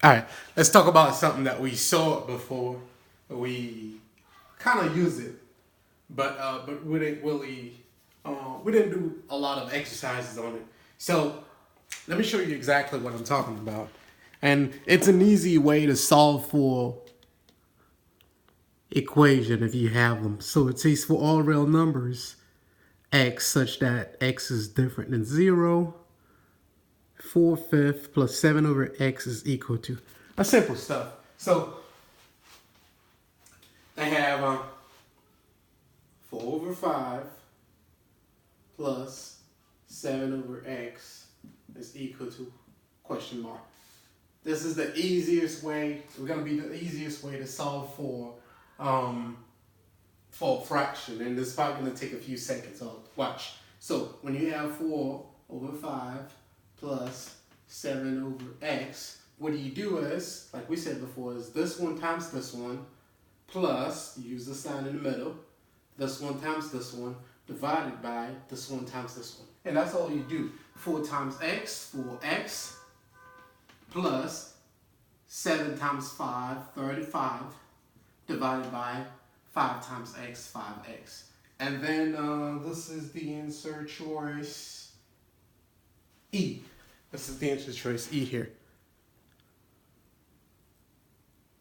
All right, let's talk about something that we saw it before. We kind of use it, but we didn't really we didn't do a lot of exercises on it. So let me show you exactly what I'm talking about. And it's an easy way to solve for equation if you have them. So it says for all real numbers, x such that x is different than 0, 4/5 plus 7 over x is equal to a simple stuff. So they have 4 over 5 plus 7 over x is equal to question mark. This is the easiest way. We're gonna be the easiest way to solve for a fraction, and this is probably gonna take a few seconds. So watch. So when you have 4 over 5 plus 7 over x, what you do is, like we said before, is this one times this one plus, you use the sign in the middle, this one times this one divided by this one times this one. And that's all you do. 4 times x, 4x, plus 7 times 5, 35, divided by 5 times x, 5x. And then this is the answer choice E. This is the answer choice E here.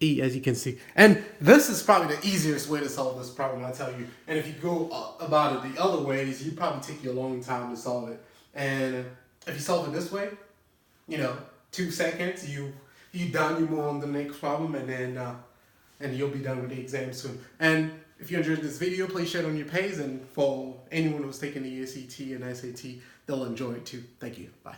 E, as you can see. And this is probably the easiest way to solve this problem, I tell you. And if you go about it the other ways, you probably take you a long time to solve it. And if you solve it this way, 2 seconds, you done, you move on to the next problem, and then and you'll be done with the exam soon. And if you enjoyed this video, please share it on your page, and for anyone who's taking the SAT and SAT, they'll enjoy it too. Thank you. Bye.